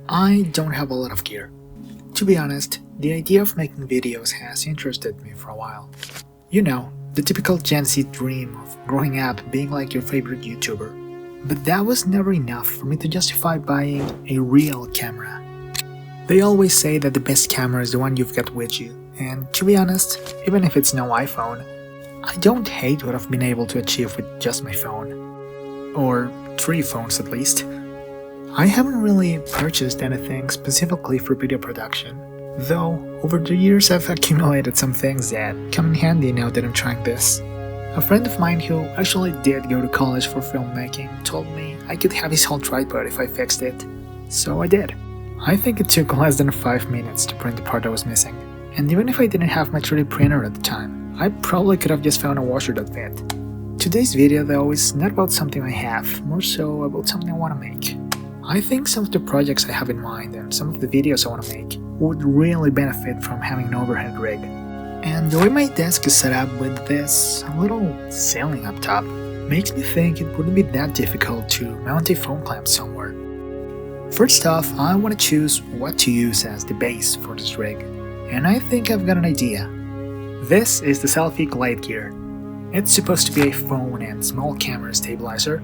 I don't have a lot of gear. To be honest, the idea of making videos has interested me for a while. You know, the typical Gen Z dream of growing up being like your favorite YouTuber. But that was never enough for me to justify buying a real camera. They always say that the best camera is the one you've got with you, and to be honest, even if it's no iPhone, I don't hate what I've been able to achieve with just my phone. Or 3 phones at least. I haven't really purchased anything specifically for video production, though over the years I've accumulated some things that come in handy now that I'm trying this. A friend of mine who actually did go to college for filmmaking told me I could have his whole tripod if I fixed it, so I did. I think it took less than 5 minutes to print the part I was missing, and even if I didn't have my 3D printer at the time, I probably could have just found a washer that fit. Today's video though is not about something I have, more so about something I want to make. I think some of the projects I have in mind and some of the videos I want to make would really benefit from having an overhead rig. And the way my desk is set up with this little ceiling up top makes me think it wouldn't be that difficult to mount a phone clamp somewhere. First off, I want to choose what to use as the base for this rig, and I think I've got an idea. This is the Selfie Glide Gear. It's supposed to be a phone and small camera stabilizer,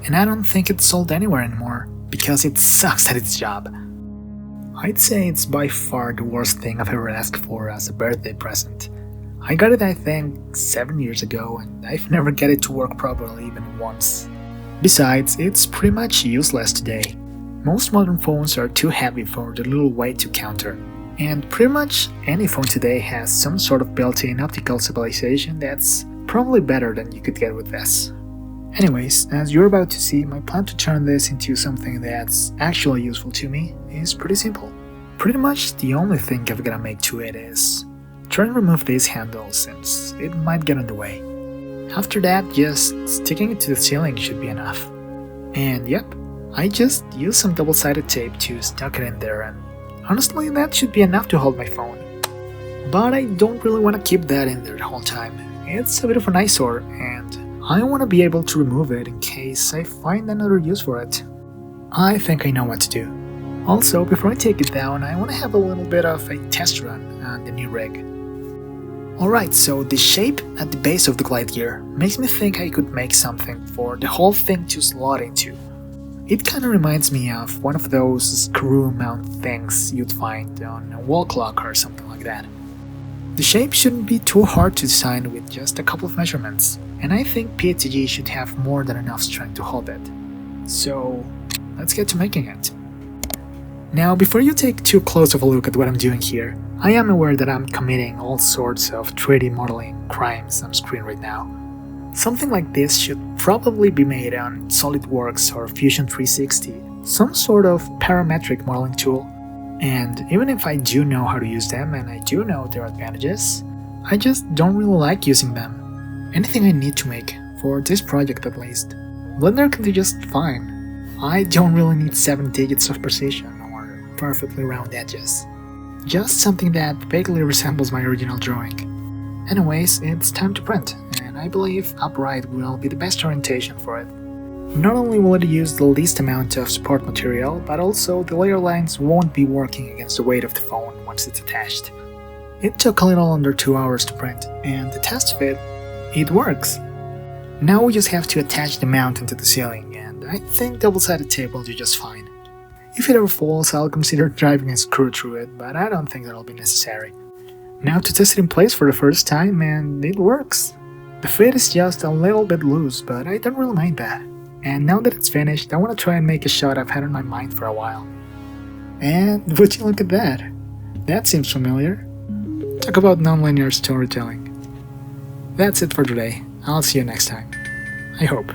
and I don't think it's sold anywhere anymore because it sucks at its job. I'd say it's by far the worst thing I've ever asked for as a birthday present. I got it I think 7 years ago and I've never got it to work properly even once. Besides, it's pretty much useless today. Most modern phones are too heavy for the little weight to counter, and pretty much any phone today has some sort of built-in optical stabilization that's probably better than you could get with this. Anyways, as you're about to see, my plan to turn this into something that's actually useful to me is pretty simple. Pretty much the only thing I've gotta make to it is try and remove these handles since it might get in the way. After that, just sticking it to the ceiling should be enough. And yep, I just used some double-sided tape to stuck it in there, and honestly that should be enough to hold my phone. But I don't really want to keep that in there the whole time. It's a bit of an eyesore and I want to be able to remove it in case I find another use for it. I think I know what to do. Also, before I take it down, I want to have a little bit of a test run on the new rig. Alright, so the shape at the base of the Glide Gear makes me think I could make something for the whole thing to slot into. It kinda reminds me of one of those screw mount things you'd find on a wall clock or something like that. The shape shouldn't be too hard to design with just a couple of measurements, and I think PETG should have more than enough strength to hold it. So let's get to making it. Now, before you take too close of a look at what I'm doing here, I am aware that I'm committing all sorts of 3D modeling crimes on screen right now. Something like this should probably be made on SolidWorks or Fusion 360, some sort of parametric modeling tool. And even if I do know how to use them and I do know their advantages, I just don't really like using them. Anything I need to make, for this project at least, Blender can do just fine. I don't really need 7 digits of precision or perfectly round edges. Just something that vaguely resembles my original drawing. Anyways, it's time to print, and I believe upright will be the best orientation for it. Not only will it use the least amount of support material, but also the layer lines won't be working against the weight of the phone once it's attached. It took a little under 2 hours to print, and the test fit, it works. Now we just have to attach the mount into the ceiling, and I think double-sided tape will do just fine. If it ever falls, I'll consider driving a screw through it, but I don't think that'll be necessary. Now to test it in place for the first time, and it works. The fit is just a little bit loose, but I don't really mind that. And now that it's finished, I want to try and make a shot I've had in my mind for a while. And would you look at that? That seems familiar. Talk about nonlinear storytelling. That's it for today. I'll see you next time. I hope.